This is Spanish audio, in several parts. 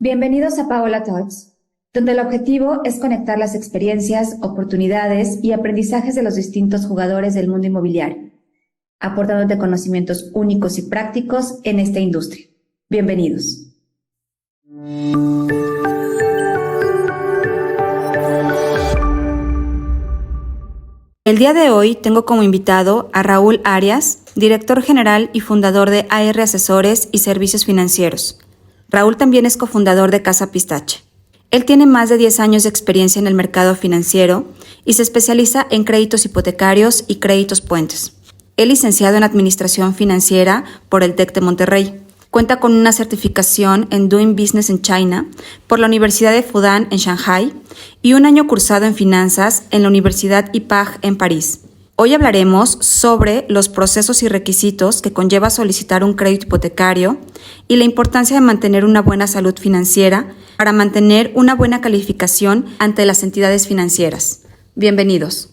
Bienvenidos a Paola Talks, donde el objetivo es conectar las experiencias, oportunidades y aprendizajes de los distintos jugadores del mundo inmobiliario, aportándote conocimientos únicos y prácticos en esta industria. Bienvenidos. El día de hoy tengo como invitado a Raúl Arias, director general y fundador de AR Asesores y Servicios Financieros. Raúl también es cofundador de Casa Pistache. Él tiene más de 10 años de experiencia en el mercado financiero y se especializa en créditos hipotecarios y créditos puentes. Es licenciado en Administración Financiera por el TEC de Monterrey. Cuenta con una certificación en Doing Business in China por la Universidad de Fudan en Shanghai y un año cursado en Finanzas en la Universidad IPAG en París. Hoy hablaremos sobre los procesos y requisitos que conlleva solicitar un crédito hipotecario y la importancia de mantener una buena salud financiera para mantener una buena calificación ante las entidades financieras. Bienvenidos.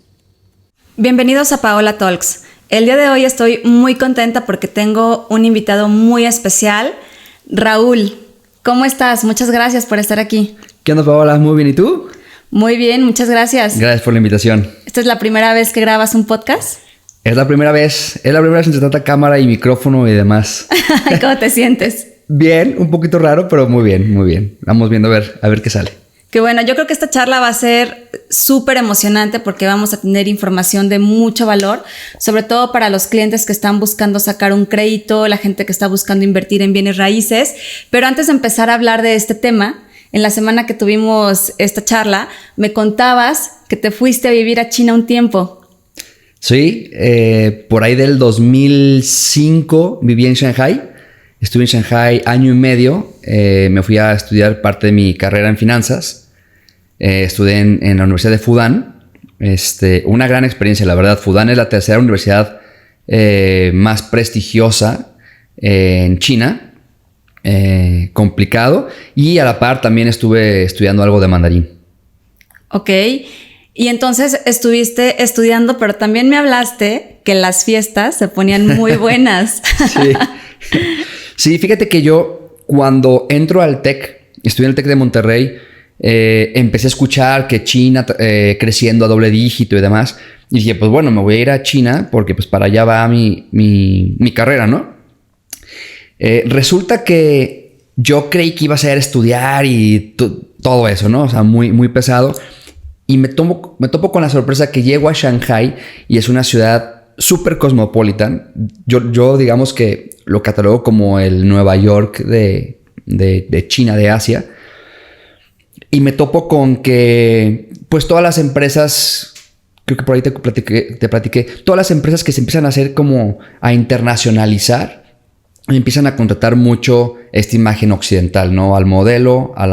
Bienvenidos a Paola Talks. El día de hoy estoy muy contenta porque tengo un invitado muy especial, Raúl. ¿Cómo estás? Muchas gracias por estar aquí. ¿Qué onda, Paola? Muy bien, ¿y tú? Muy bien, muchas gracias. Gracias por la invitación. ¿Esta es la primera vez que grabas un podcast? Es la primera vez en que se trata cámara y micrófono y demás. ¿Cómo te sientes? Bien, un poquito raro, pero muy bien, muy bien. Vamos viendo a ver qué sale. Qué bueno, yo creo que esta charla va a ser súper emocionante porque vamos a tener información de mucho valor, sobre todo para los clientes que están buscando sacar un crédito, la gente que está buscando invertir en bienes raíces. Pero antes de empezar a hablar de este tema, en la semana que tuvimos esta charla, me contabas que te fuiste a vivir a China un tiempo. Sí, por ahí del 2005 viví en Shanghai. Estuve en Shanghai año y medio. Me fui a estudiar parte de mi carrera en finanzas. Estudié en la Universidad de Fudan. Una gran experiencia, la verdad. Fudan es la tercera universidad más prestigiosa en China. Complicado. Y a la par también estuve estudiando algo de mandarín. Ok. Y entonces estuviste estudiando, pero también me hablaste que las fiestas se ponían muy buenas. Sí. Sí, fíjate que yo cuando entro al TEC, estudié en el TEC de Monterrey, empecé a escuchar que China creciendo a doble dígito y demás. Y dije, pues bueno, me voy a ir a China porque pues para allá va mi carrera, ¿no? Resulta que yo creí que iba a ser estudiar y todo eso, ¿no? O sea, muy, muy pesado. Y me topo con la sorpresa que llego a Shanghai y es una ciudad súper cosmopolitan. Yo digamos que lo catalogo como el Nueva York de China, de Asia. Y me topo con que pues todas las empresas, creo que por ahí te platiqué, todas las empresas que se empiezan a hacer como a internacionalizar, empiezan a contratar mucho esta imagen occidental, ¿no? A la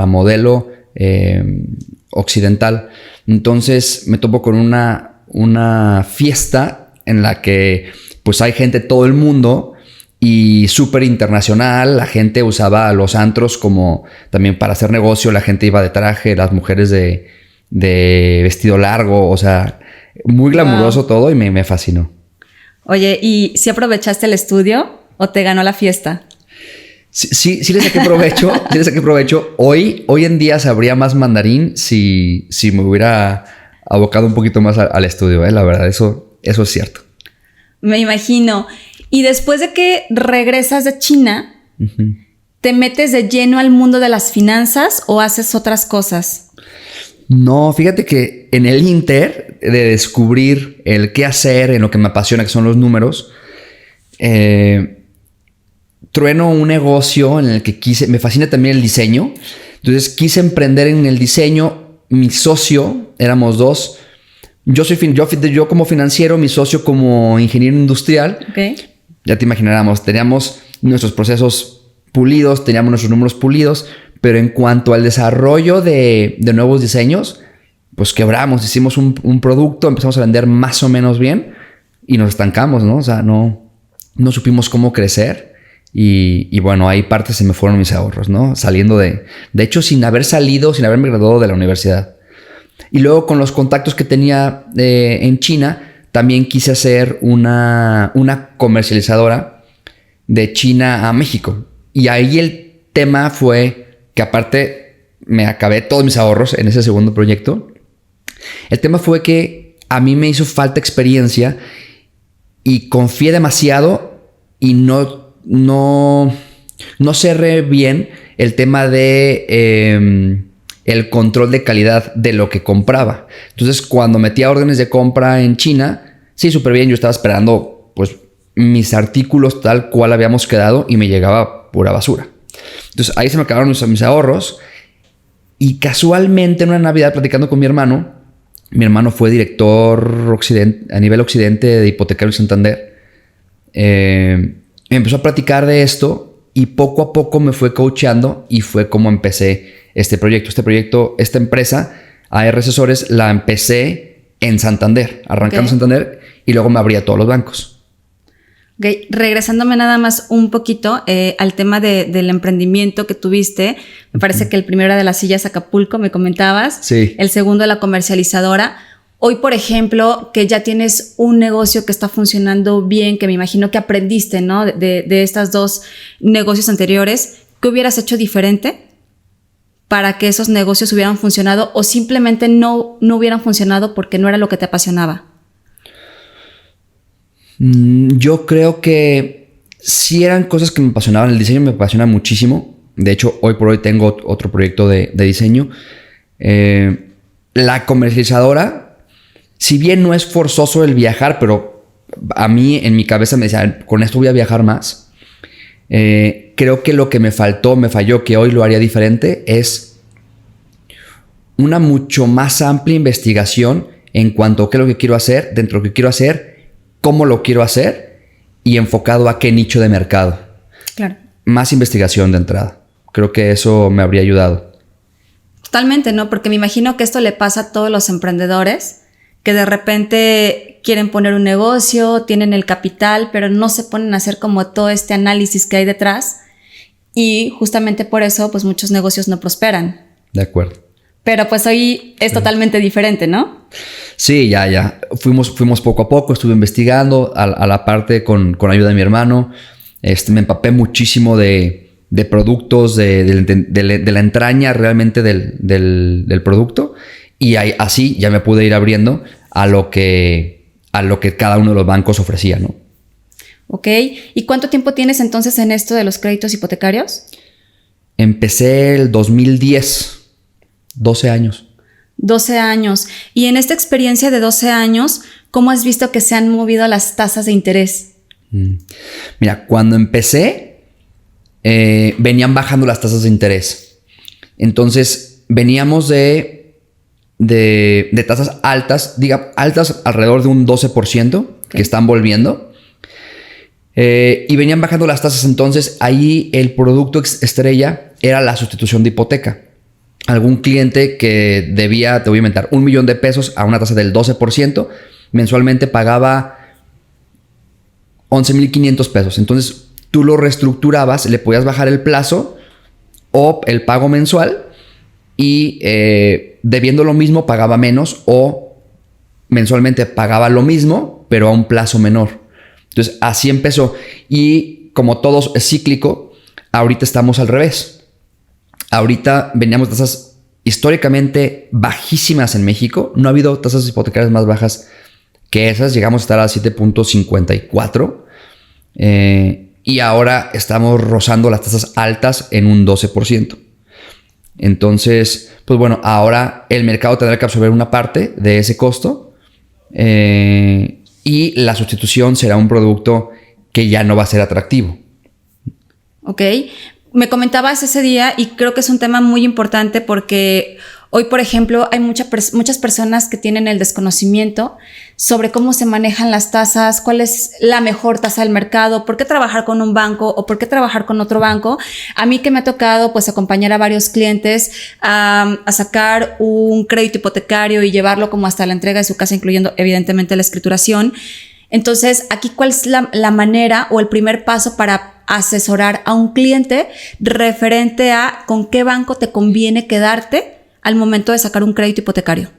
modelo occidental. Entonces me topo con una fiesta en la que pues hay gente de todo el mundo y súper internacional. La gente usaba los antros como también para hacer negocio. La gente iba de traje, las mujeres de vestido largo. O sea, muy glamuroso todo y me fascinó. Oye, ¿y si aprovechaste el estudio o te ganó la fiesta? Sí le saqué provecho. Hoy en día sabría más mandarín si me hubiera abocado un poquito más al estudio, la verdad, eso es cierto. Me imagino. Y después de que regresas de China, uh-huh, ¿te metes de lleno al mundo de las finanzas o haces otras cosas? No, fíjate que en el inter de descubrir el qué hacer en lo que me apasiona, que son los números, trueno un negocio en el que me fascina también el diseño. Entonces quise emprender en el diseño. Mi socio, éramos dos. Yo como financiero, mi socio como ingeniero industrial. Okay. Ya te imaginarás, teníamos nuestros procesos pulidos, teníamos nuestros números pulidos, pero en cuanto al desarrollo de nuevos diseños, pues quebramos, hicimos un producto, empezamos a vender más o menos bien y nos estancamos, ¿no? O sea, no supimos cómo crecer. Y bueno, ahí parte se me fueron mis ahorros, ¿no? Saliendo de hecho, sin haberme graduado de la universidad. Y luego con los contactos que tenía en China, también quise hacer una comercializadora de China a México. Y ahí el tema fue que aparte me acabé todos mis ahorros en ese segundo proyecto. El tema fue que a mí me hizo falta experiencia y confié demasiado y no cerré bien el tema de el control de calidad de lo que compraba. Entonces, cuando metía órdenes de compra en China, sí, súper bien. Yo estaba esperando pues mis artículos tal cual habíamos quedado y me llegaba pura basura. Entonces, ahí se me acabaron mis ahorros y casualmente en una Navidad platicando con mi hermano fue director a nivel occidente de Hipotecario Santander. Me empezó a platicar de esto y poco a poco me fue coacheando y fue como empecé este proyecto. Esta empresa, AR Asesores, la empecé en Santander, arrancando Santander y luego me abrí a todos los bancos. Okay. Regresándome nada más un poquito al tema del emprendimiento que tuviste, me parece que el primero era de las sillas Acapulco, me comentabas. Sí. El segundo, la comercializadora. Hoy, por ejemplo, que ya tienes un negocio que está funcionando bien, que me imagino que aprendiste, ¿no? De estos dos negocios anteriores, ¿qué hubieras hecho diferente para que esos negocios hubieran funcionado o simplemente no hubieran funcionado porque no era lo que te apasionaba? Yo creo que sí eran cosas que me apasionaban. El diseño me apasiona muchísimo. De hecho, hoy por hoy tengo otro proyecto de diseño. La comercializadora, si bien no es forzoso el viajar, pero a mí en mi cabeza me decía, con esto voy a viajar más. Creo que lo que me falló, que hoy lo haría diferente, es una mucho más amplia investigación en cuanto a qué es lo que quiero hacer, dentro de lo que quiero hacer, cómo lo quiero hacer y enfocado a qué nicho de mercado. Claro. Más investigación de entrada. Creo que eso me habría ayudado. Totalmente, ¿no? Porque me imagino que esto le pasa a todos los emprendedores que de repente quieren poner un negocio, tienen el capital, pero no se ponen a hacer como todo este análisis que hay detrás y justamente por eso pues muchos negocios no prosperan. De acuerdo. Pero pues hoy es totalmente diferente, ¿no? Sí, ya. Fuimos poco a poco, estuve investigando a la parte con ayuda de mi hermano. Me empapé muchísimo de productos, de la entraña realmente del producto. Y así ya me pude ir abriendo a lo que cada uno de los bancos ofrecía, ¿no? Ok. ¿Y cuánto tiempo tienes entonces en esto de los créditos hipotecarios? Empecé el 2010. 12 años. 12 años. Y en esta experiencia de 12 años, ¿cómo has visto que se han movido las tasas de interés? Mira, cuando empecé, venían bajando las tasas de interés. Entonces, veníamos de tasas altas, altas alrededor de un 12%, que están volviendo. Y venían bajando las tasas. Entonces, ahí el producto estrella era la sustitución de hipoteca. Algún cliente que debía, te voy a inventar, $1,000,000 a una tasa del 12%, mensualmente pagaba $11,500. Entonces tú lo reestructurabas, le podías bajar el plazo o el pago mensual y debiendo lo mismo pagaba menos o mensualmente pagaba lo mismo pero a un plazo menor. Entonces así empezó y como todo es cíclico, ahorita estamos al revés. Ahorita veníamos tasas históricamente bajísimas en México. No ha habido tasas hipotecarias más bajas que esas. Llegamos a estar a 7.54. Y ahora estamos rozando las tasas altas en un 12%. Entonces, pues bueno, ahora el mercado tendrá que absorber una parte de ese costo. Y la sustitución será un producto que ya no va a ser atractivo. Ok. Me comentabas ese día y creo que es un tema muy importante porque hoy, por ejemplo, hay muchas personas que tienen el desconocimiento sobre cómo se manejan las tasas, cuál es la mejor tasa del mercado, por qué trabajar con un banco o por qué trabajar con otro banco. A mí que me ha tocado pues acompañar a varios clientes a sacar un crédito hipotecario y llevarlo como hasta la entrega de su casa, incluyendo evidentemente la escrituración. Entonces, aquí, ¿cuál es la manera o el primer paso para asesorar a un cliente referente a con qué banco te conviene quedarte al momento de sacar un crédito hipotecario?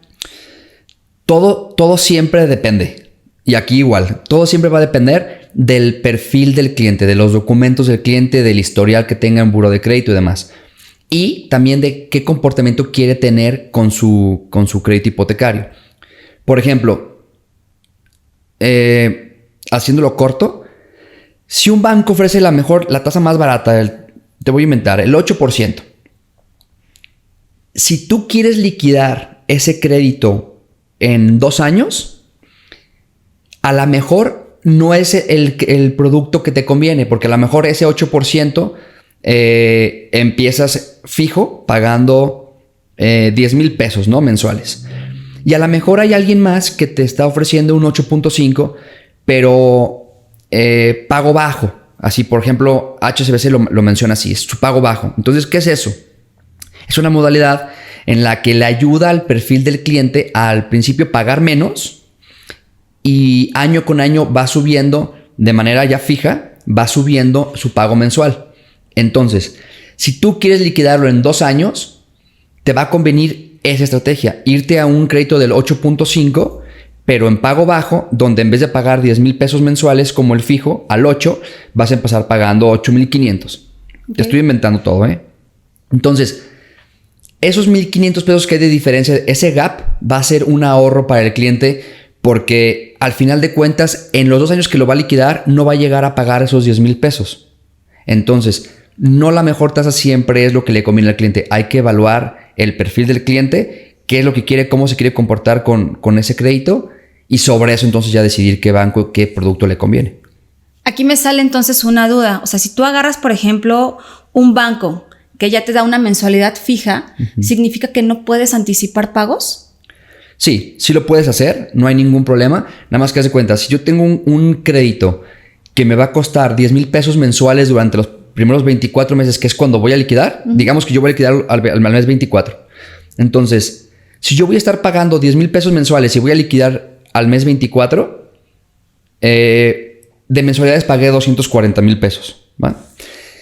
Todo siempre depende. Y aquí igual, todo siempre va a depender del perfil del cliente, de los documentos del cliente, del historial que tenga en buró de crédito y demás. y también de qué comportamiento quiere tener con su crédito hipotecario. Por ejemplo, haciéndolo corto, si un banco ofrece la tasa más barata, te voy a inventar, el 8%. Si tú quieres liquidar ese crédito en 2 años, a lo mejor no es el producto que te conviene, porque a lo mejor ese 8% empiezas fijo pagando 10,000 pesos, ¿no? Mensuales. Y a lo mejor hay alguien más que te está ofreciendo un 8.5, pero pago bajo. Así, por ejemplo, HSBC lo menciona así, es su pago bajo. Entonces, ¿qué es eso? Es una modalidad en la que le ayuda al perfil del cliente al principio pagar menos y año con año va subiendo de manera ya fija, va subiendo su pago mensual. Entonces, si tú quieres liquidarlo en 2 años, te va a convenir esa estrategia, irte a un crédito del 8.5, pero en pago bajo, donde en vez de pagar 10,000 pesos mensuales como el fijo, al 8, vas a empezar pagando 8,500. Okay. Te estoy inventando todo, ¿eh? Entonces, esos 1,500 pesos que hay de diferencia, ese gap va a ser un ahorro para el cliente, porque al final de cuentas, en los 2 años que lo va a liquidar, no va a llegar a pagar esos 10,000 pesos. Entonces, no la mejor tasa siempre es lo que le conviene al cliente. Hay que evaluar el perfil del cliente, qué es lo que quiere, cómo se quiere comportar con ese crédito, y sobre eso entonces ya decidir qué banco, qué producto le conviene. Aquí me sale entonces una duda. O sea, si tú agarras, por ejemplo, un banco que ya te da una mensualidad fija, ¿significa que no puedes anticipar pagos? Sí, sí lo puedes hacer, no hay ningún problema. Nada más que haz de cuenta, si yo tengo un crédito que me va a costar 10,000 pesos mensuales durante los primeros 24 meses, que es cuando voy a liquidar, digamos que yo voy a liquidar al mes 24. Entonces, si yo voy a estar pagando 10,000 pesos mensuales y voy a liquidar al mes 24, de mensualidades pagué 240,000 pesos. ¿Va?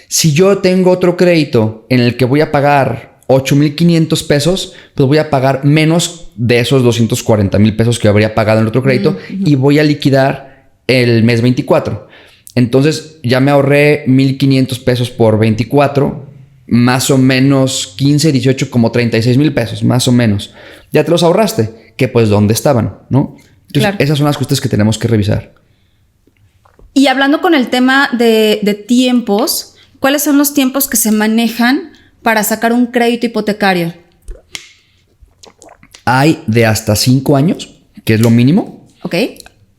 Si yo tengo otro crédito en el que voy a pagar 8,500 pesos, pues voy a pagar menos de esos 240,000 pesos que habría pagado en el otro crédito y voy a liquidar el mes 24. Entonces ya me ahorré 1,500 pesos por 24, más o menos 15, 18, como 36,000 pesos, más o menos. Ya te los ahorraste, que pues ¿dónde estaban? ¿No? Entonces, claro, esas son las cosas que tenemos que revisar. Y hablando con el tema de tiempos, ¿cuáles son los tiempos que se manejan para sacar un crédito hipotecario? Hay de hasta 5 años, que es lo mínimo. Ok.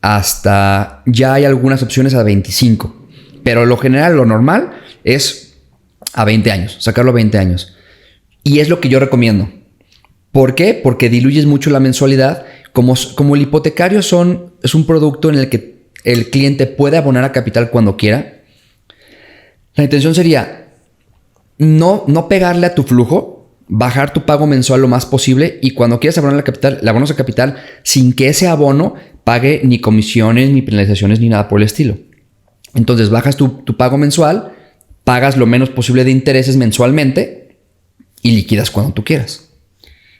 Hasta ya hay algunas opciones a 25. Pero lo general, lo normal es a 20 años, sacarlo a 20 años. Y es lo que yo recomiendo. ¿Por qué? Porque diluyes mucho la mensualidad. Como el hipotecario es un producto en el que el cliente puede abonar a capital cuando quiera, la intención sería no pegarle a tu flujo, bajar tu pago mensual lo más posible y cuando quieras abonar a capital, le abonas a capital sin que ese abono pague ni comisiones, ni penalizaciones, ni nada por el estilo. Entonces bajas tu pago mensual, pagas lo menos posible de intereses mensualmente y liquidas cuando tú quieras.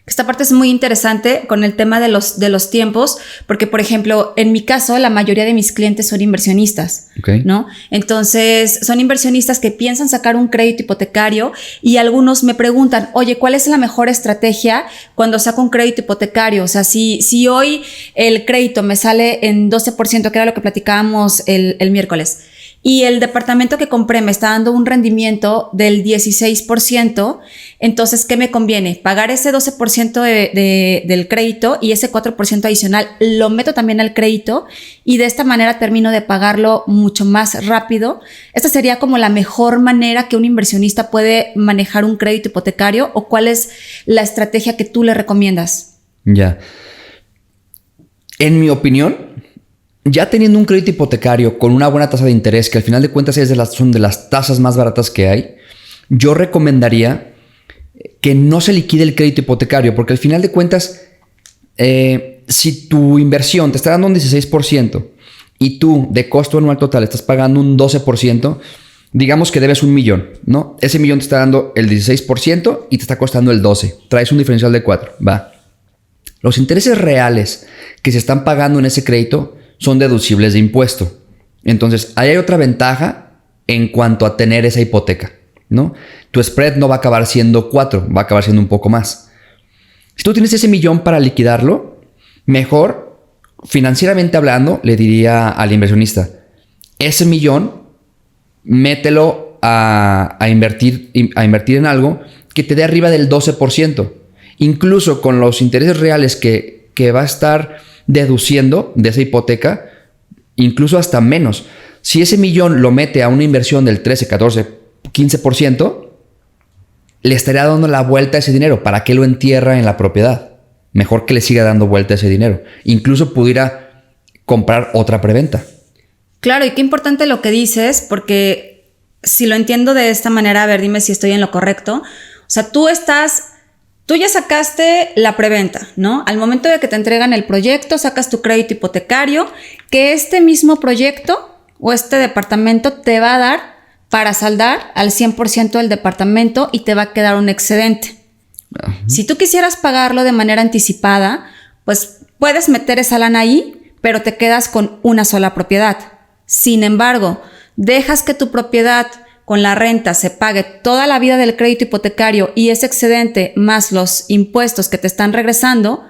Esta parte es muy interesante con el tema de los tiempos, porque, por ejemplo, en mi caso, la mayoría de mis clientes son inversionistas, ¿no? Entonces, son inversionistas que piensan sacar un crédito hipotecario y algunos me preguntan, oye, ¿cuál es la mejor estrategia cuando saco un crédito hipotecario? O sea, si hoy el crédito me sale en 12%, que era lo que platicábamos el miércoles, y el departamento que compré me está dando un rendimiento del 16%, entonces, ¿qué me conviene? Pagar ese 12% del crédito y ese 4% adicional lo meto también al crédito y de esta manera termino de pagarlo mucho más rápido. ¿Esta sería como la mejor manera que un inversionista puede manejar un crédito hipotecario o cuál es la estrategia que tú le recomiendas? Ya. En mi opinión, ya teniendo un crédito hipotecario con una buena tasa de interés, que al final de cuentas son de las tasas más baratas que hay, yo recomendaría que no se liquide el crédito hipotecario, porque al final de cuentas, si tu inversión te está dando un 16% y tú de costo anual total estás pagando un 12%, digamos que debes 1,000,000, ¿no? Ese millón te está dando el 16% y te está costando el 12%. Traes un diferencial de 4, va. Los intereses reales que se están pagando en ese crédito son deducibles de impuesto. Entonces, ahí hay otra ventaja en cuanto a tener esa hipoteca, ¿no? Tu spread no va a acabar siendo 4, va a acabar siendo un poco más. Si tú tienes ese millón para liquidarlo, mejor, financieramente hablando, le diría al inversionista, ese millón, mételo a invertir en algo que te dé arriba del 12%. Incluso con los intereses reales que va a estar deduciendo de esa hipoteca, incluso hasta menos. Si ese millón lo mete a una inversión del 13, 14, 15%, le estaría dando la vuelta a ese dinero. ¿Para qué lo entierra en la propiedad? Mejor que le siga dando vuelta a ese dinero. Incluso pudiera comprar otra preventa. Claro, y qué importante lo que dices, porque si lo entiendo de esta manera, a ver, dime si estoy en lo correcto. O sea, tú ya sacaste la preventa, ¿no? Al momento de que te entregan el proyecto, sacas tu crédito hipotecario, que este mismo proyecto o este departamento te va a dar para saldar al 100% del departamento y te va a quedar un excedente. Uh-huh. Si tú quisieras pagarlo de manera anticipada, pues puedes meter esa lana ahí, pero te quedas con una sola propiedad. Sin embargo, dejas que tu propiedad con la renta se pague toda la vida del crédito hipotecario y ese excedente más los impuestos que te están regresando,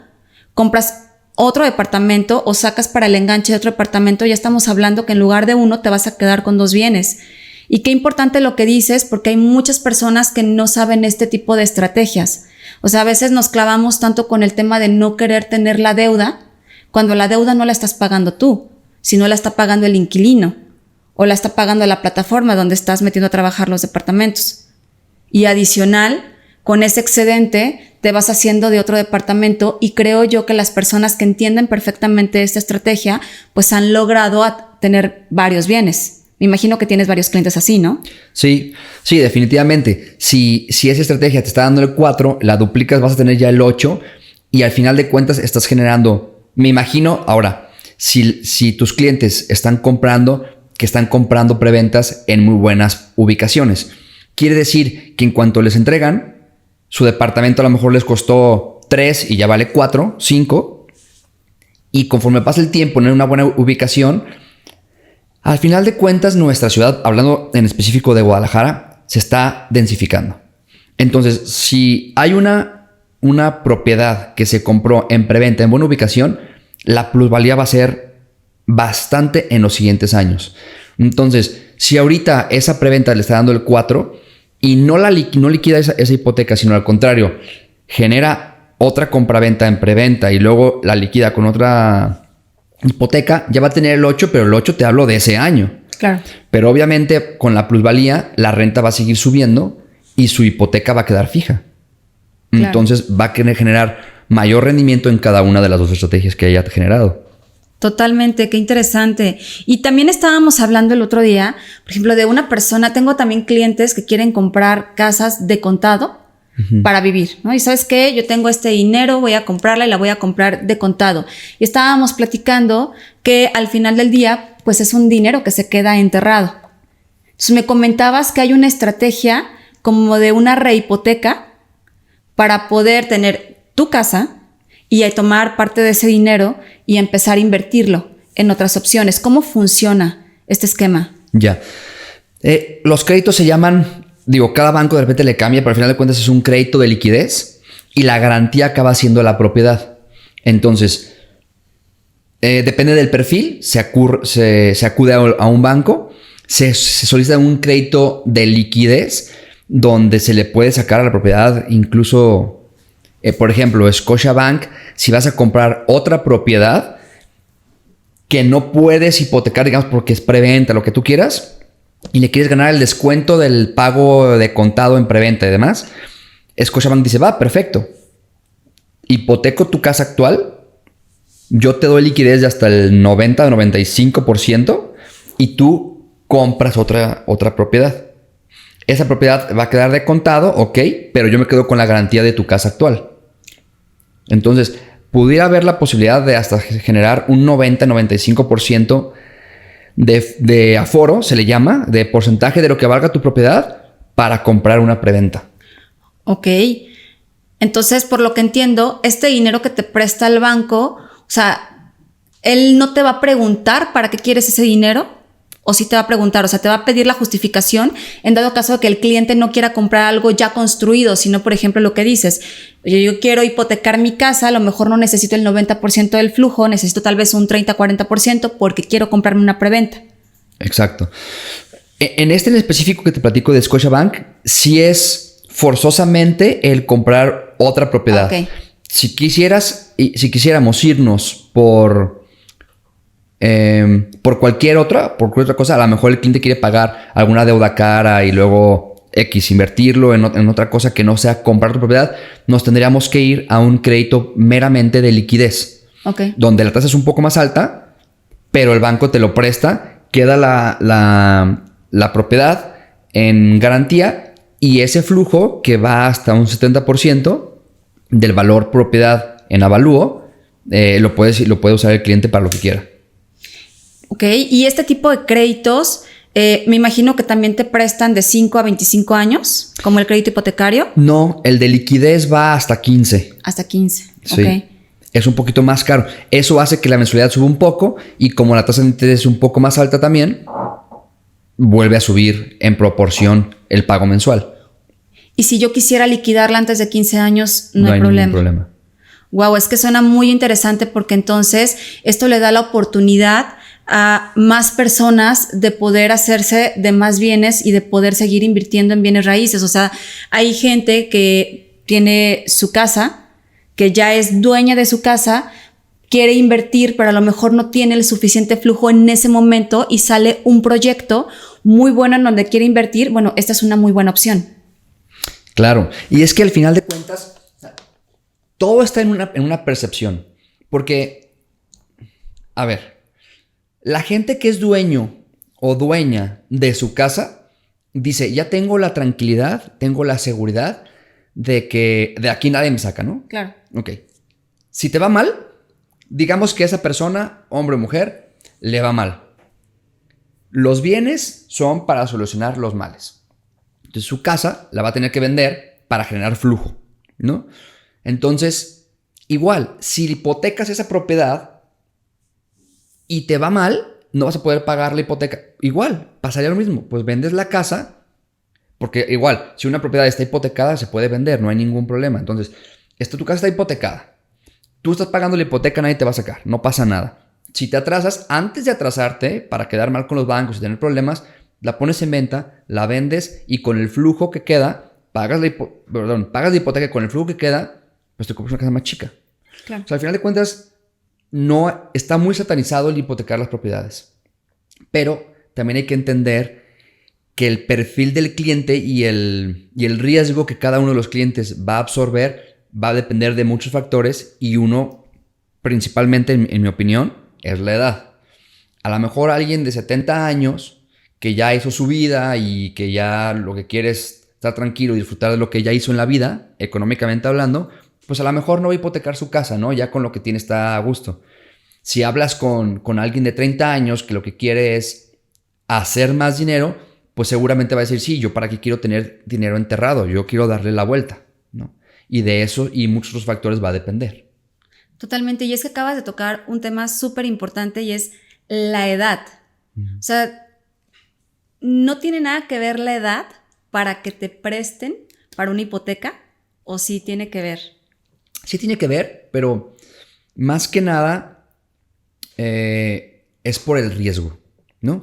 compras otro departamento o sacas para el enganche de otro departamento, ya estamos hablando que en lugar de uno te vas a quedar con 2 bienes. Y qué importante lo que dices, porque hay muchas personas que no saben este tipo de estrategias. O sea, a veces nos clavamos tanto con el tema de no querer tener la deuda, cuando la deuda no la estás pagando tú, sino la está pagando el inquilino o la está pagando la plataforma donde estás metiendo a trabajar los departamentos. Y adicional, con ese excedente te vas haciendo de otro departamento y creo yo que las personas que entienden perfectamente esta estrategia pues han logrado tener varios bienes. Me imagino que tienes varios clientes así, ¿no? Sí, definitivamente. Si esa estrategia te está dando el 4, la duplicas, vas a tener ya el 8 y al final de cuentas estás generando, me imagino, ahora, si tus clientes están comprando preventas en muy buenas ubicaciones. Quiere decir que en cuanto les entregan, su departamento a lo mejor les costó 3 y ya vale 4, 5. Y conforme pasa el tiempo en una buena ubicación, al final de cuentas nuestra ciudad, hablando en específico de Guadalajara, se está densificando. Entonces, si hay una propiedad que se compró en preventa en buena ubicación, la plusvalía va a ser bastante en los siguientes años. Entonces, si ahorita esa preventa le está dando el 4 y no liquida esa hipoteca, sino al contrario, genera otra compraventa en preventa y luego la liquida con otra hipoteca, ya va a tener el 8, pero el 8 te hablo de ese año. Claro. Pero obviamente con la plusvalía, la renta va a seguir subiendo y su hipoteca va a quedar fija. Claro. Entonces va a generar mayor rendimiento en cada una de las 2 estrategias que haya generado. Totalmente, qué interesante. Y también estábamos hablando el otro día, por ejemplo, de una persona, tengo también clientes que quieren comprar casas de contado para vivir, ¿no? Y ¿sabes qué? Yo tengo este dinero, voy a comprarla y la voy a comprar de contado. Y estábamos platicando que al final del día, pues es un dinero que se queda enterrado. Entonces me comentabas que hay una estrategia como de una rehipoteca para poder tener tu casa y tomar parte de ese dinero y empezar a invertirlo en otras opciones. ¿Cómo funciona este esquema? Ya. Los créditos se llaman, cada banco de repente le cambia, pero al final de cuentas es un crédito de liquidez y la garantía acaba siendo la propiedad. Entonces, depende del perfil, se acude a un banco, se solicita un crédito de liquidez donde se le puede sacar a la propiedad incluso... por ejemplo, Scotiabank, si vas a comprar otra propiedad que no puedes hipotecar, digamos, porque es preventa, lo que tú quieras, y le quieres ganar el descuento del pago de contado en preventa y demás, Scotiabank dice, va, perfecto. Hipoteco tu casa actual, yo te doy liquidez de hasta el 90 o 95% y tú compras otra propiedad. Esa propiedad va a quedar de contado, ok, pero yo me quedo con la garantía de tu casa actual. Entonces, pudiera haber la posibilidad de hasta generar un 90-95% de aforo, se le llama, de porcentaje de lo que valga tu propiedad para comprar una preventa. Ok. Entonces, por lo que entiendo, este dinero que te presta el banco, o sea, él no te va a preguntar para qué quieres ese dinero. O sí te va a preguntar, o sea, te va a pedir la justificación en dado caso de que el cliente no quiera comprar algo ya construido, sino, por ejemplo, lo que dices, oye, yo quiero hipotecar mi casa, a lo mejor no necesito el 90% del flujo, necesito tal vez un 30-40% porque quiero comprarme una preventa. Exacto. En específico que te platico de Scotiabank, sí es forzosamente el comprar otra propiedad. Okay. Si quisiéramos irnos por cualquier otra cosa, a lo mejor el cliente quiere pagar alguna deuda cara y luego invertirlo en otra cosa que no sea comprar otra propiedad, nos tendríamos que ir a un crédito meramente de liquidez. Okay. Donde la tasa es un poco más alta, pero el banco te lo presta, queda la propiedad en garantía y ese flujo que va hasta un 70% del valor propiedad en avalúo, lo puede usar el cliente para lo que quiera. Ok, y este tipo de créditos, me imagino que también te prestan de 5 a 25 años, como el crédito hipotecario. No, el de liquidez va hasta 15. Hasta 15, Sí. ok. Es un poquito más caro. Eso hace que la mensualidad suba un poco y como la tasa de interés es un poco más alta también, vuelve a subir en proporción el pago mensual. Y si yo quisiera liquidarla antes de 15 años, no hay ningún problema. problema. Wow, es que suena muy interesante porque entonces esto le da la oportunidad a más personas de poder hacerse de más bienes y de poder seguir invirtiendo en bienes raíces. O sea, hay gente que tiene su casa, que ya es dueña de su casa, quiere invertir, pero a lo mejor no tiene el suficiente flujo en ese momento y sale un proyecto muy bueno en donde quiere invertir. Bueno, esta es una muy buena opción. Claro. Y es que al final de cuentas, todo está en una percepción. Porque, a ver, la gente que es dueño o dueña de su casa dice, ya tengo la tranquilidad, tengo la seguridad de que de aquí nadie me saca, ¿no? Claro. Ok. Si te va mal, digamos que a esa persona, hombre o mujer, le va mal. Los bienes son para solucionar los males. Entonces su casa la va a tener que vender para generar flujo, ¿no? Entonces, igual, si hipotecas esa propiedad y te va mal, no vas a poder pagar la hipoteca. Igual, pasaría lo mismo. Pues vendes la casa, porque igual, si una propiedad está hipotecada, se puede vender, no hay ningún problema. Entonces, tu casa está hipotecada. Tú estás pagando la hipoteca, nadie te va a sacar, no pasa nada. Si te atrasas, antes de atrasarte, para quedar mal con los bancos y tener problemas, la pones en venta, la vendes y con el flujo que queda, pagas la hipoteca y con el flujo que queda, pues te compras una casa más chica. Claro. O sea, al final de cuentas, no está muy satanizado el hipotecar las propiedades. Pero también hay que entender que el perfil del cliente y el riesgo que cada uno de los clientes va a absorber va a depender de muchos factores y uno, principalmente en mi opinión, es la edad. A lo mejor alguien de 70 años que ya hizo su vida y que ya lo que quiere es estar tranquilo y disfrutar de lo que ya hizo en la vida, económicamente hablando, pues a lo mejor no va a hipotecar su casa, ¿no? Ya con lo que tiene está a gusto. Si hablas con alguien de 30 años que lo que quiere es hacer más dinero, pues seguramente va a decir, sí, yo para qué quiero tener dinero enterrado, yo quiero darle la vuelta, ¿no? Y de eso y muchos otros factores va a depender. Totalmente. Y es que acabas de tocar un tema súper importante y es la edad. O sea, no tiene nada que ver la edad para que te presten para una hipoteca, ¿o sí tiene que ver? Sí tiene que ver, pero más que nada es por el riesgo, ¿no?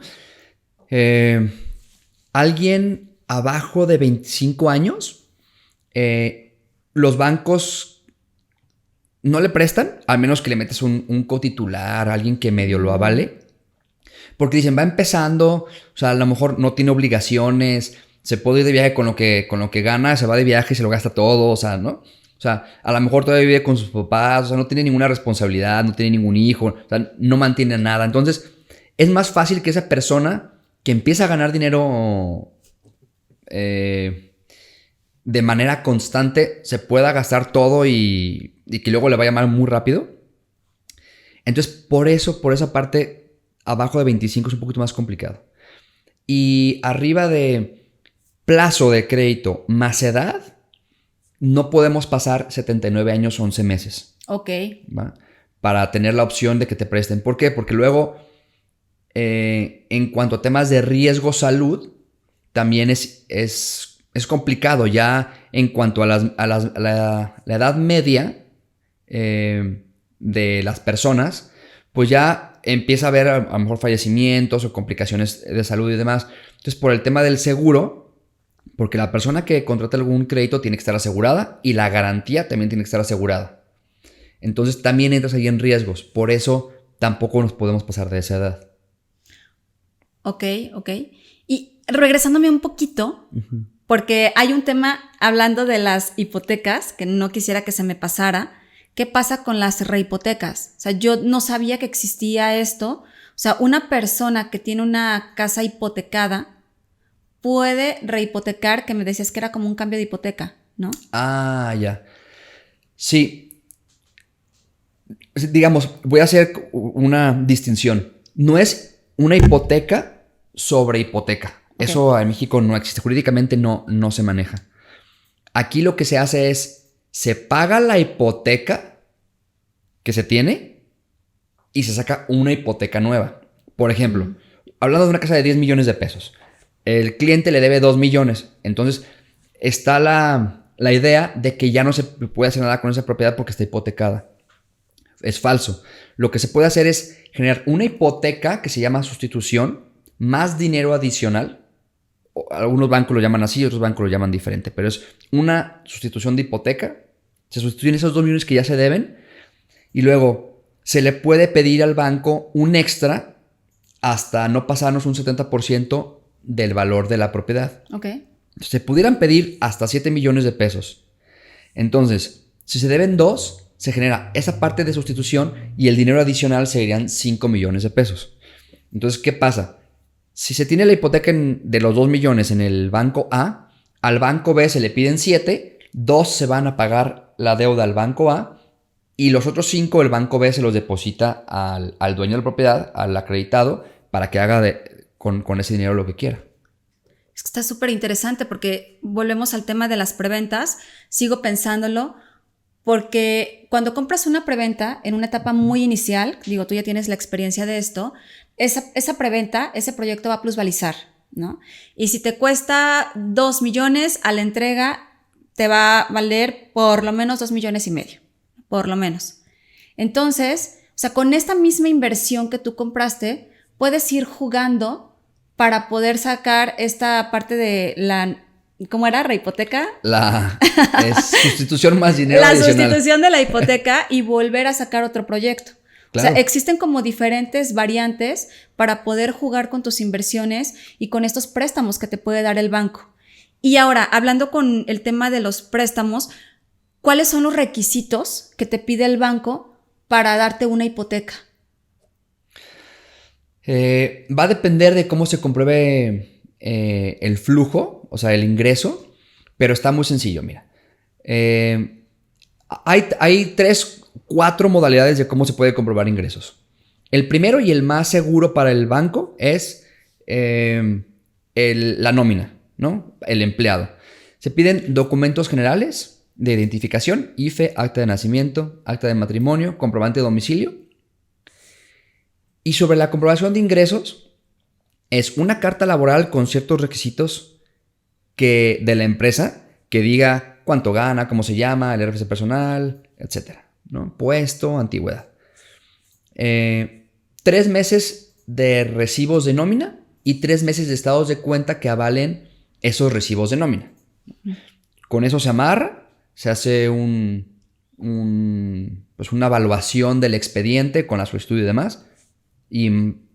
Alguien abajo de 25 años, los bancos no le prestan, al menos que le metas un cotitular, alguien que medio lo avale, porque dicen, va empezando, o sea, a lo mejor no tiene obligaciones, se puede ir de viaje con lo que gana, se va de viaje y se lo gasta todo, o sea, ¿no? O sea, a lo mejor todavía vive con sus papás, o sea, no tiene ninguna responsabilidad, no tiene ningún hijo, o sea, no mantiene nada. Entonces, es más fácil que esa persona que empieza a ganar dinero de manera constante se pueda gastar todo y que luego le vaya mal muy rápido. Entonces, por esa parte, abajo de 25 es un poquito más complicado. Y arriba de plazo de crédito más edad, no podemos pasar 79 años, 11 meses. Ok. ¿Va? Para tener la opción de que te presten. ¿Por qué? Porque luego En cuanto a temas de riesgo salud, también es complicado ya en cuanto a la edad media de las personas, pues ya empieza a haber a lo mejor fallecimientos o complicaciones de salud y demás. Entonces, por el tema del seguro, porque la persona que contrata algún crédito tiene que estar asegurada y la garantía también tiene que estar asegurada. Entonces, también entras ahí en riesgos. Por eso, tampoco nos podemos pasar de esa edad. Ok. Y regresándome un poquito, porque hay un tema hablando de las hipotecas que no quisiera que se me pasara. ¿Qué pasa con las rehipotecas? O sea, yo no sabía que existía esto. O sea, una persona que tiene una casa hipotecada puede rehipotecar, que me decías que era como un cambio de hipoteca, ¿no? Ah, ya. Sí. Digamos, voy a hacer una distinción. No es una hipoteca sobre hipoteca. Okay. Eso en México no existe. Jurídicamente no se maneja. Aquí lo que se hace es, se paga la hipoteca que se tiene y se saca una hipoteca nueva. Por ejemplo, hablando de una casa de 10 millones de pesos, el cliente le debe 2 millones. Entonces, está la idea de que ya no se puede hacer nada con esa propiedad porque está hipotecada. Es falso. Lo que se puede hacer es generar una hipoteca que se llama sustitución, más dinero adicional. Algunos bancos lo llaman así, otros bancos lo llaman diferente, pero es una sustitución de hipoteca. Se sustituyen esos 2 millones que ya se deben y luego se le puede pedir al banco un extra hasta no pasarnos un 70% del valor de la propiedad. Okay. Se pudieran pedir hasta 7 millones de pesos. Entonces, si se deben 2, se genera esa parte de sustitución y el dinero adicional serían 5 millones de pesos. Entonces, ¿qué pasa? Si se tiene la hipoteca de los 2 millones en el banco A, al banco B se le piden 7, 2 se van a pagar la deuda al banco A y los otros 5 el banco B se los deposita al dueño de la propiedad, al acreditado, para que haga con ese dinero lo que quiera. Es que está súper interesante porque volvemos al tema de las preventas. Sigo pensándolo porque cuando compras una preventa en una etapa muy inicial, digo, tú ya tienes la experiencia de esto, esa preventa, ese proyecto va a plusvalizar, ¿no? Y si te cuesta 2 millones, a la entrega te va a valer por lo menos 2 millones y medio, por lo menos. Entonces, o sea, con esta misma inversión que tú compraste, puedes ir jugando para poder sacar esta parte de la... ¿Cómo era? ¿Rehipoteca? Es sustitución más dinero adicional. La sustitución de la hipoteca y volver a sacar otro proyecto. Claro. O sea, existen como diferentes variantes para poder jugar con tus inversiones y con estos préstamos que te puede dar el banco. Y ahora, hablando con el tema de los préstamos, ¿cuáles son los requisitos que te pide el banco para darte una hipoteca? Va a depender de cómo se compruebe el flujo, o sea, el ingreso, pero está muy sencillo, mira. Hay 4 modalidades de cómo se puede comprobar ingresos. El primero y el más seguro para el banco es la nómina, ¿no? El empleado. Se piden documentos generales de identificación, IFE, acta de nacimiento, acta de matrimonio, comprobante de domicilio. Y sobre la comprobación de ingresos, es una carta laboral con ciertos requisitos de la empresa que diga cuánto gana, cómo se llama, el RFC personal, etcétera, ¿no? Puesto, antigüedad. 3 meses de recibos de nómina y 3 meses de estados de cuenta que avalen esos recibos de nómina. Con eso se amarra, se hace pues una evaluación del expediente con la solicitud y demás. Y en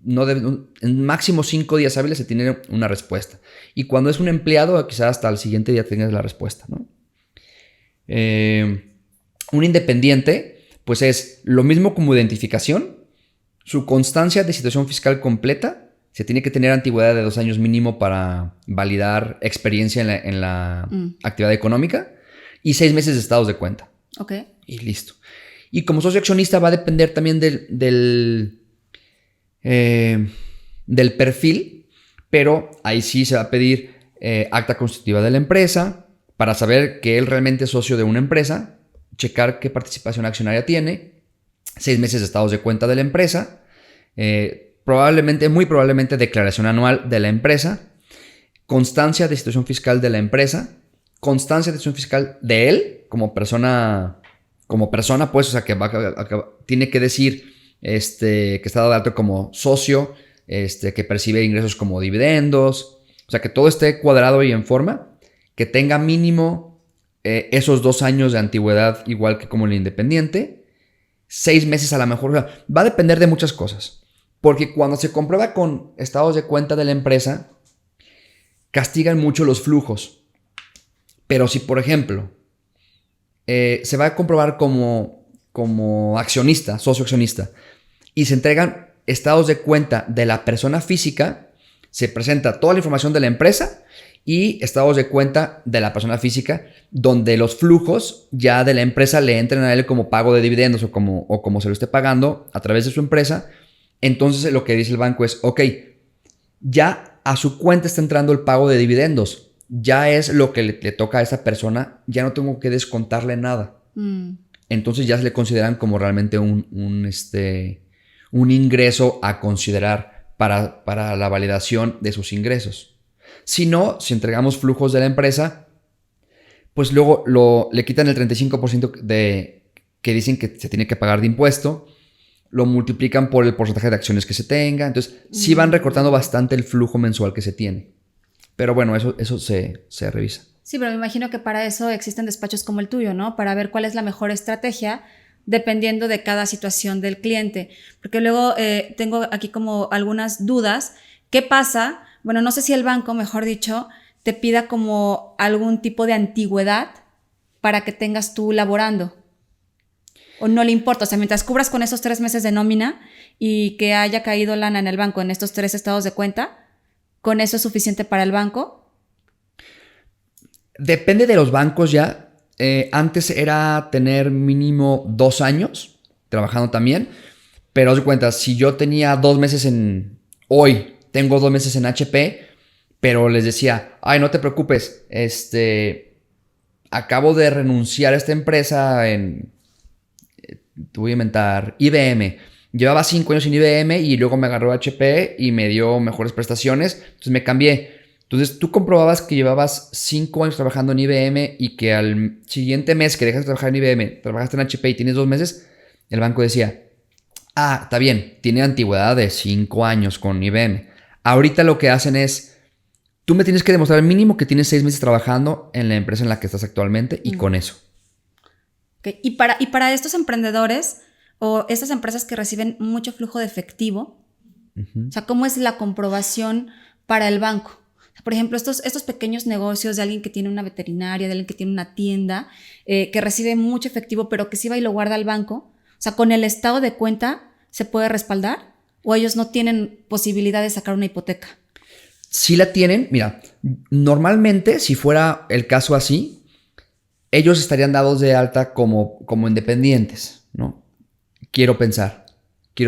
máximo 5 días hábiles se tiene una respuesta. Y cuando es un empleado, quizás hasta el siguiente día tengas la respuesta, ¿no? Un independiente, pues es lo mismo como identificación, su constancia de situación fiscal completa, se tiene que tener antigüedad de 2 años mínimo para validar experiencia en la actividad económica y 6 meses de estados de cuenta. Ok. Y listo. Y como socio accionista va a depender también del perfil, pero ahí sí se va a pedir acta constitutiva de la empresa para saber que él realmente es socio de una empresa, checar qué participación accionaria tiene, 6 meses de estados de cuenta de la empresa, muy probablemente declaración anual de la empresa, constancia de situación fiscal de la empresa, constancia de situación fiscal de él como persona, pues, o sea, que tiene que decir que está dado de alto como socio, que percibe ingresos como dividendos, o sea, que todo esté cuadrado y en forma, que tenga mínimo esos 2 años de antigüedad, igual que como el independiente, 6 meses a lo mejor, o sea, va a depender de muchas cosas, porque cuando se comprueba con estados de cuenta de la empresa, castigan mucho los flujos. Pero si, por ejemplo, se va a comprobar como accionista, socio accionista, y se entregan estados de cuenta de la persona física, se presenta toda la información de la empresa y estados de cuenta de la persona física, donde los flujos ya de la empresa le entren a él como pago de dividendos o como se lo esté pagando a través de su empresa. Entonces lo que dice el banco es, ok, ya a su cuenta está entrando el pago de dividendos. Ya es lo que le toca a esa persona. Ya no tengo que descontarle nada. Entonces ya se le consideran como realmente un ingreso a considerar para la validación de sus ingresos. Si no, si entregamos flujos de la empresa, pues luego le quitan el 35% que dicen que se tiene que pagar de impuesto. Lo multiplican por el porcentaje de acciones que se tenga. Entonces, sí van recortando bastante el flujo mensual que se tiene. Pero bueno, eso se revisa. Sí, pero me imagino que para eso existen despachos como el tuyo, ¿no? Para ver cuál es la mejor estrategia dependiendo de cada situación del cliente. Porque luego tengo aquí como algunas dudas. ¿Qué pasa? Bueno, no sé si el banco, mejor dicho, te pida como algún tipo de antigüedad para que tengas tú laborando. O no le importa, o sea, mientras cubras con esos 3 meses de nómina y que haya caído lana en el banco en estos 3 estados de cuenta, ¿con eso es suficiente para el banco? Depende de los bancos ya. Antes era tener mínimo 2 años trabajando también, pero haz de cuenta, si yo tenía 2 meses hoy tengo 2 meses en HP, pero les decía, ay, no te preocupes, acabo de renunciar a esta empresa te voy a inventar, IBM. Llevaba 5 años en IBM y luego me agarró HP y me dio mejores prestaciones. Entonces me cambié. Entonces tú comprobabas que llevabas 5 años trabajando en IBM y que al siguiente mes que dejas de trabajar en IBM, trabajaste en HP y tienes 2 meses, el banco decía, está bien, tiene antigüedad de 5 años con IBM. Ahorita lo que hacen es, tú me tienes que demostrar mínimo que tienes 6 meses trabajando en la empresa en la que estás actualmente y con eso. Okay. Y para estos emprendedores o estas empresas que reciben mucho flujo de efectivo, o sea, ¿cómo es la comprobación para el banco? O sea, por ejemplo, estos pequeños negocios de alguien que tiene una veterinaria, de alguien que tiene una tienda, que recibe mucho efectivo, pero que sí va y lo guarda al banco. O sea, ¿con el estado de cuenta se puede respaldar? ¿O ellos no tienen posibilidad de sacar una hipoteca? Sí la tienen. Mira, normalmente, si fuera el caso así, ellos estarían dados de alta como independientes, ¿no? Quiero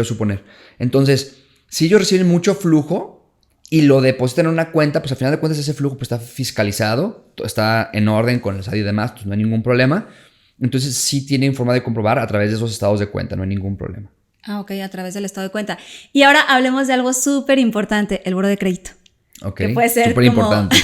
suponer. Entonces, si ellos reciben mucho flujo y lo depositan en una cuenta, pues al final de cuentas ese flujo pues, está fiscalizado, está en orden con el SAT y demás, pues no hay ningún problema. Entonces sí tienen forma de comprobar a través de esos estados de cuenta, no hay ningún problema. Ok, a través del estado de cuenta. Y ahora hablemos de algo súper importante, el buró de crédito. Ok, que puede ser súper importante.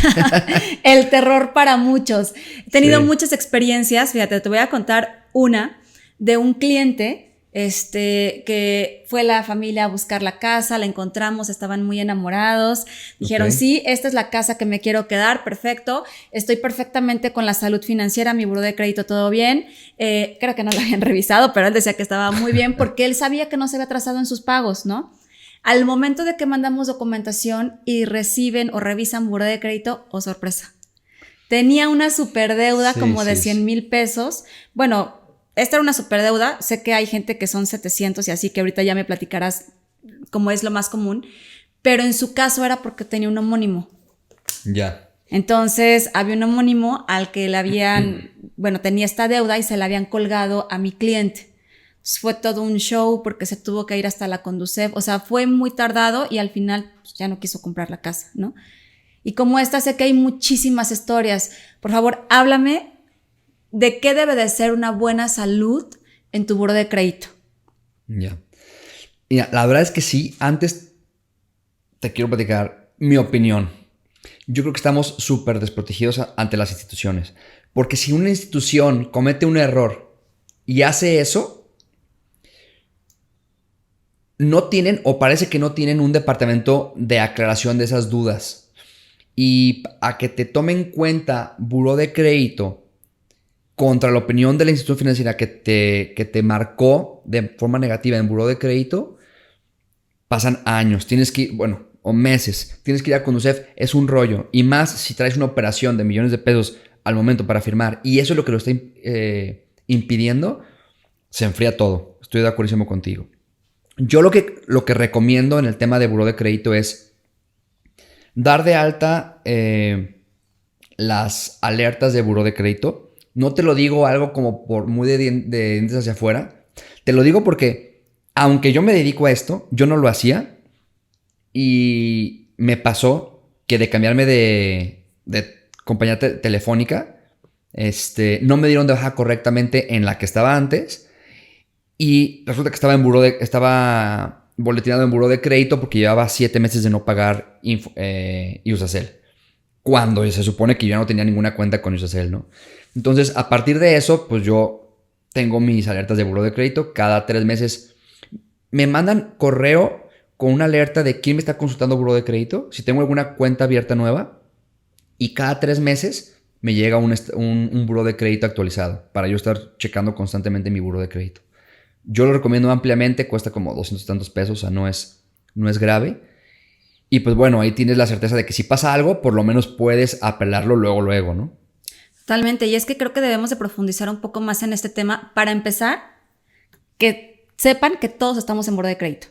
El terror para muchos. He tenido muchas experiencias, fíjate, te voy a contar una de un cliente que fue la familia a buscar la casa, la encontramos, estaban muy enamorados, dijeron, sí, esta es la casa que me quiero quedar, perfecto, estoy perfectamente con la salud financiera, mi buró de crédito todo bien, creo que no lo habían revisado, pero él decía que estaba muy bien porque él sabía que no se había atrasado en sus pagos, ¿no? Al momento de que mandamos documentación y reciben o revisan buró de crédito, oh sorpresa, tenía una superdeuda como de 100,000 pesos. Bueno, esta era una superdeuda. Sé que hay gente que son 700 y así, que ahorita ya me platicarás cómo es lo más común. Pero en su caso era porque tenía un homónimo. Ya. Entonces, había un homónimo al que le habían, tenía esta deuda y se la habían colgado a mi cliente. Fue todo un show porque se tuvo que ir hasta la Conducef. O sea, fue muy tardado y al final pues, ya no quiso comprar la casa, ¿no? Y como esta, sé que hay muchísimas historias. Por favor, háblame de qué debe de ser una buena salud en tu buró de crédito. Ya. Mira, la verdad es que sí, antes te quiero platicar mi opinión. Yo creo que estamos súper desprotegidos ante las instituciones. Porque si una institución comete un error y hace eso, no tienen o parece que no tienen un departamento de aclaración de esas dudas. Y a que te tome en cuenta buró de crédito contra la opinión de la institución financiera que te marcó de forma negativa en buró de crédito, pasan años. Tienes que ir, bueno, o meses. Tienes que ir a Conducef. Es un rollo. Y más si traes una operación de millones de pesos al momento para firmar. Y eso es lo que lo está impidiendo. Se enfría todo. Estoy de acuerdo contigo. Yo lo que recomiendo en el tema de buró de crédito es dar de alta las alertas de buró de crédito. No te lo digo algo como por muy de dientes hacia afuera. Te lo digo porque, aunque yo me dedico a esto, yo no lo hacía. Y me pasó que de cambiarme de compañía telefónica, no me dieron de baja correctamente en la que estaba antes. Y resulta que estaba boletinado en buró de crédito porque llevaba 7 meses de no pagar Usacell. Cuando se supone que yo no tenía ninguna cuenta con Usacell, ¿no? Entonces, a partir de eso, pues yo tengo mis alertas de buró de crédito. Cada 3 meses me mandan correo con una alerta de quién me está consultando buró de crédito, si tengo alguna cuenta abierta nueva. Y cada 3 meses me llega un buró de crédito actualizado para yo estar checando constantemente mi buró de crédito. Yo lo recomiendo ampliamente, cuesta como 200 y tantos pesos, o sea, no es grave. Y pues bueno, ahí tienes la certeza de que si pasa algo, por lo menos puedes apelarlo luego, ¿no? Totalmente, y es que creo que debemos de profundizar un poco más en este tema. Para empezar, que sepan que todos estamos en buró de crédito.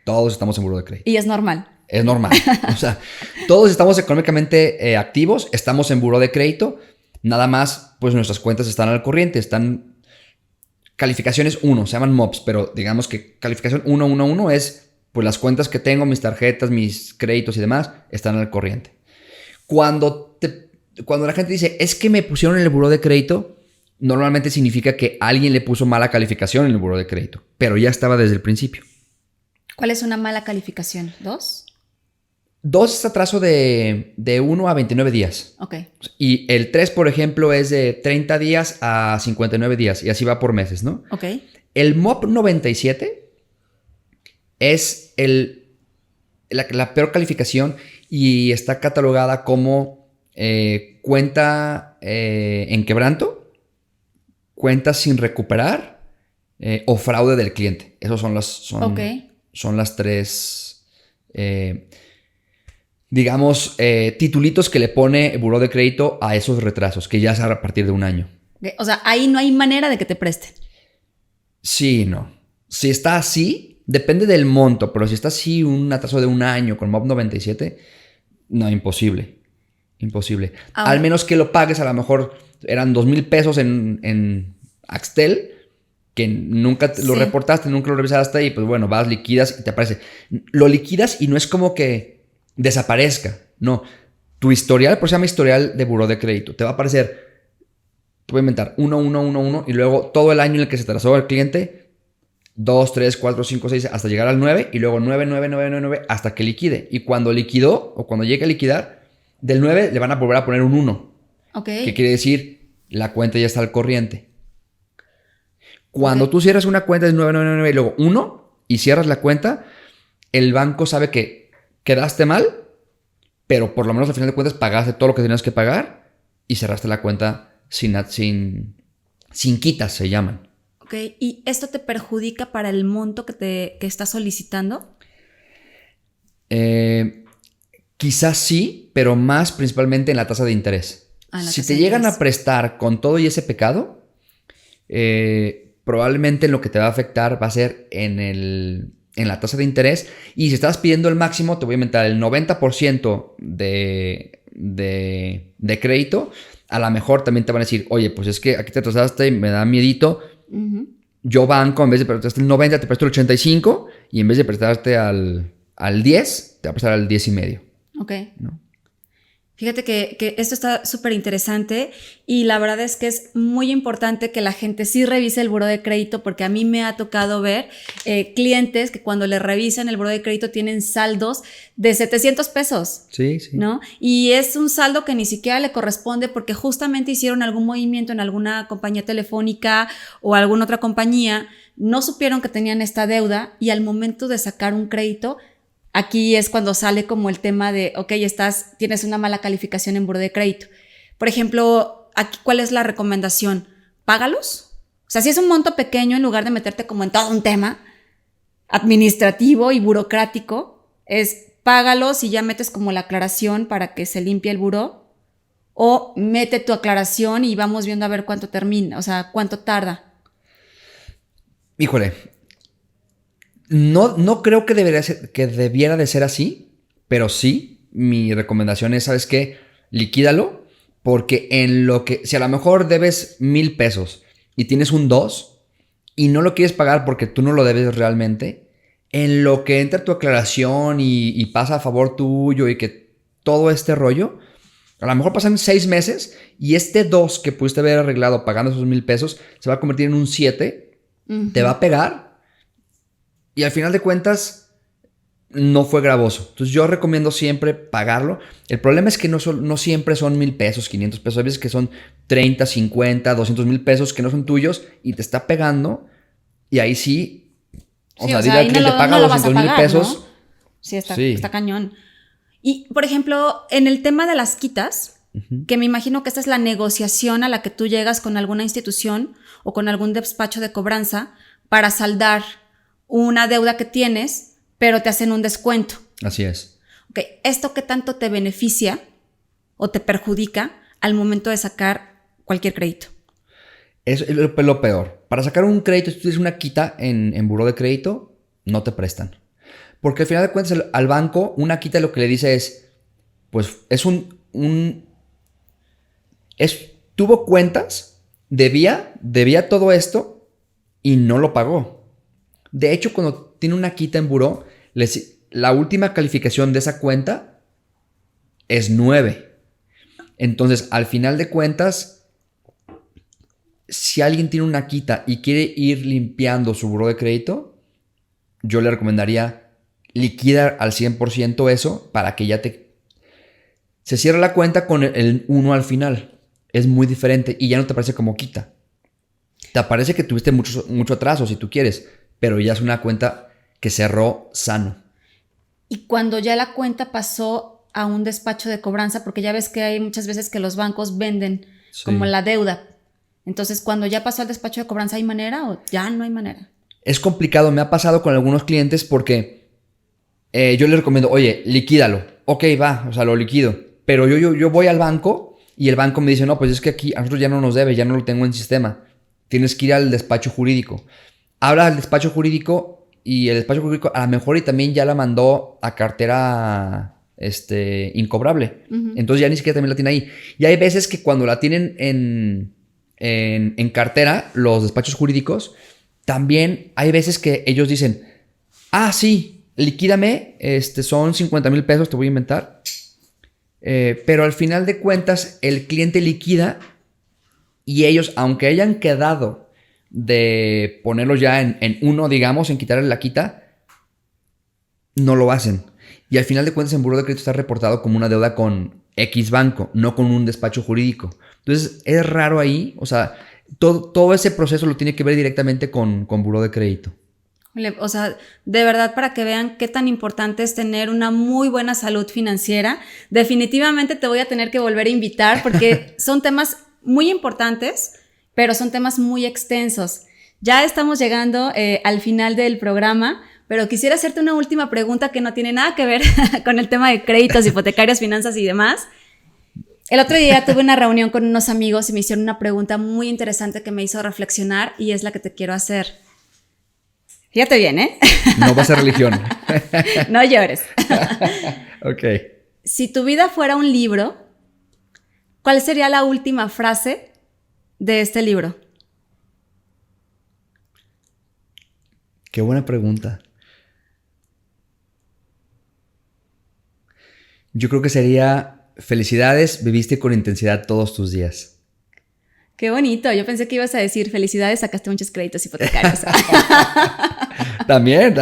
Todos estamos en buró de crédito. Y es normal. Es normal. O sea, todos estamos económicamente activos, estamos en buró de crédito. Nada más, pues nuestras cuentas están al corriente, están calificaciones 1, se llaman MOPS, pero digamos que calificación 1 es, pues las cuentas que tengo, mis tarjetas, mis créditos y demás, están al corriente. Cuando la gente dice, es que me pusieron en el buró de crédito, normalmente significa que alguien le puso mala calificación en el buró de crédito, pero ya estaba desde el principio. ¿Cuál es una mala calificación? ¿2? 2 es atraso de 1 a 29 días. Ok. Y el 3, por ejemplo, es de 30 días a 59 días. Y así va por meses, ¿no? Ok. El MOP 97 es la peor calificación y está catalogada como cuenta en quebranto, cuenta sin recuperar o fraude del cliente. Esos son las 3... digamos, titulitos que le pone buró de crédito a esos retrasos, que ya es a partir de 1 año. O sea, ahí no hay manera de que te presten. Sí, no. Si está así, depende del monto, pero si está así un atraso de 1 año con MOP 97, no, imposible. Imposible. Ahora, al menos que lo pagues, a lo mejor eran 2,000 pesos en Axtel, que nunca lo reportaste, nunca lo revisaste y pues bueno, vas, liquidas y te aparece. Lo liquidas y no es como que desaparezca. No, tu historial, por eso se llama historial de buró de crédito. Te va a aparecer, te voy a inventar 1 y luego todo el año en el que se trazó el cliente, 2, 3, 4, 5, 6, hasta llegar al 9 y luego 9 hasta que liquide. Y cuando liquidó o cuando llegue a liquidar, del 9 le van a volver a poner un 1. Ok. Que quiere decir, la cuenta ya está al corriente. Cuando tú cierras una cuenta de 9 y luego 1 y cierras la cuenta, el banco sabe que quedaste mal, pero por lo menos al final de cuentas pagaste todo lo que tenías que pagar y cerraste la cuenta sin quitas, se llaman. Ok, ¿y esto te perjudica para el monto que estás solicitando? Quizás sí, pero más principalmente en la tasa de interés. Si te llegan a prestar con todo y ese pecado, probablemente lo que te va a afectar va a ser en la tasa de interés. Y si estás pidiendo el máximo, te voy a inventar el 90% de crédito. A lo mejor también te van a decir, oye, pues es que aquí te atrasaste y me da miedito. Uh-huh. Yo banco, en vez de prestarte el 90, te presto el 85. Y en vez de prestarte al 10, te va a prestar al 10 y medio. Ok. ¿No? Fíjate que esto está súper interesante y la verdad es que es muy importante que la gente sí revise el buró de crédito, porque a mí me ha tocado ver clientes que cuando le revisan el buró de crédito tienen saldos de 700 pesos. Sí, sí. ¿No? Y es un saldo que ni siquiera le corresponde porque justamente hicieron algún movimiento en alguna compañía telefónica o alguna otra compañía, no supieron que tenían esta deuda y al momento de sacar un crédito, aquí es cuando sale como el tema de, ok, tienes una mala calificación en buró de crédito. Por ejemplo, aquí, ¿cuál es la recomendación? Págalos. O sea, si es un monto pequeño, en lugar de meterte como en todo un tema administrativo y burocrático, es págalos y ya metes como la aclaración para que se limpie el buró, o mete tu aclaración y vamos viendo a ver cuánto termina, o sea, cuánto tarda. Híjole, no creo que debiera de ser así, pero sí, mi recomendación es, ¿sabes qué? Liquídalo, porque si a lo mejor debes 1,000 pesos y tienes un 2 y no lo quieres pagar porque tú no lo debes realmente, en lo que entra tu aclaración y pasa a favor tuyo y que todo este rollo, a lo mejor pasan 6 meses y este 2 que pudiste haber arreglado pagando esos 1,000 pesos se va a convertir en un 7, te va a pegar. Y al final de cuentas, no fue gravoso. Entonces yo recomiendo siempre pagarlo. El problema es que no siempre son 1,000 pesos, 500 pesos. Hay veces que son 30, 50, 200,000 pesos que no son tuyos y te está pegando. Y ahí sí, Sí, dile al cliente, paga no lo vas a 200,000 pagar, pesos. ¿no? Sí, Sí. está cañón. Y, por ejemplo, en el tema de las quitas, que me imagino que esta es la negociación a la que tú llegas con alguna institución o con algún despacho de cobranza para saldar una deuda que tienes, pero te hacen un descuento. Así es. Ok, ¿esto qué tanto te beneficia o te perjudica al momento de sacar cualquier crédito? Es lo peor. Para sacar un crédito, si tú tienes una quita en buró de crédito, no te prestan. Porque al final de cuentas, al banco, una quita lo que le dice es, pues es tuvo cuentas, debía todo esto y no lo pagó. De hecho, cuando tiene una quita en buró, la última calificación de esa cuenta es 9. Entonces, al final de cuentas, si alguien tiene una quita y quiere ir limpiando su buró de crédito, yo le recomendaría liquidar al 100% eso para que ya se cierre la cuenta con el 1 al final. Es muy diferente y ya no te aparece como quita. Te aparece que tuviste mucho atraso si tú quieres, pero ya es una cuenta que cerró sano. Y cuando ya la cuenta pasó a un despacho de cobranza, porque ya ves que hay muchas veces que los bancos venden como la deuda. Entonces, cuando ya pasó al despacho de cobranza, ¿hay manera o ya no hay manera? Es complicado, me ha pasado con algunos clientes porque yo les recomiendo, oye, liquídalo. Ok, va, o sea, lo liquido. Pero yo voy al banco y el banco me dice, no, pues es que aquí a nosotros ya no nos debe, ya no lo tengo en sistema. Tienes que ir al despacho jurídico. Habla al despacho jurídico y el despacho jurídico a lo mejor y también ya la mandó a cartera incobrable. Entonces ya ni siquiera también la tiene ahí. Y hay veces que cuando la tienen en cartera, los despachos jurídicos, también hay veces que ellos dicen, ah, sí, liquídame, son 50,000 pesos, te voy a inventar. Pero al final de cuentas, el cliente liquida y ellos, aunque hayan quedado de ponerlos ya en uno, digamos, en quitarle la quita, no lo hacen. Y al final de cuentas, en buró de crédito está reportado como una deuda con X banco, no con un despacho jurídico. Entonces, es raro ahí. O sea, todo ese proceso lo tiene que ver directamente con buró de crédito. O sea, de verdad, para que vean qué tan importante es tener una muy buena salud financiera, definitivamente te voy a tener que volver a invitar porque son temas muy importantes, pero son temas muy extensos. Ya estamos llegando al final del programa, pero quisiera hacerte una última pregunta que no tiene nada que ver con el tema de créditos, hipotecarios, finanzas y demás. El otro día tuve una reunión con unos amigos y me hicieron una pregunta muy interesante que me hizo reflexionar y es la que te quiero hacer. Fíjate bien, ¿eh? No va a ser religión. No llores. Ok. Si tu vida fuera un libro, ¿cuál sería la última frase de este libro? Qué buena pregunta. Yo creo que sería felicidades, viviste con intensidad todos tus días. Qué bonito. Yo pensé que ibas a decir felicidades, sacaste muchos créditos hipotecarios. También,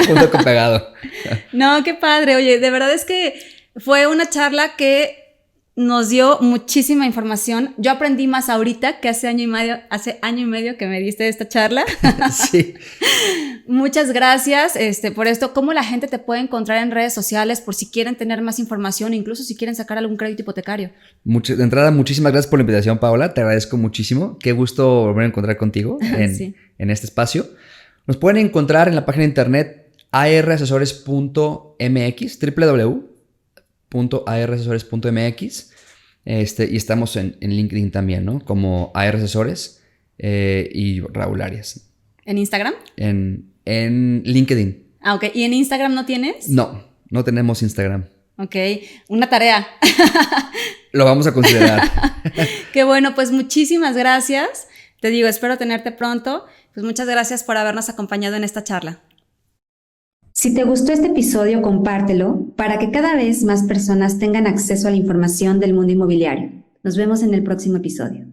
junto con pegado. No, qué padre. Oye, de verdad es que fue una charla que nos dio muchísima información. Yo aprendí más ahorita que hace año y medio que me diste esta charla. Sí. Muchas gracias por esto. ¿Cómo la gente te puede encontrar en redes sociales por si quieren tener más información, incluso si quieren sacar algún crédito hipotecario? De entrada, muchísimas gracias por la invitación, Paola. Te agradezco muchísimo. Qué gusto volver a encontrar contigo Sí. en este espacio. Nos pueden encontrar en la página de internet arasesores.mx, www.arasesores.mx. Y estamos en LinkedIn también, ¿no? Como AR Asesores y Raúl Arias. ¿En Instagram? En LinkedIn. Ah, ok. ¿Y en Instagram no tienes? No tenemos Instagram. Ok, una tarea. Lo vamos a considerar. Qué bueno, pues muchísimas gracias. Te digo, espero tenerte pronto. Pues muchas gracias por habernos acompañado en esta charla. Si te gustó este episodio, compártelo para que cada vez más personas tengan acceso a la información del mundo inmobiliario. Nos vemos en el próximo episodio.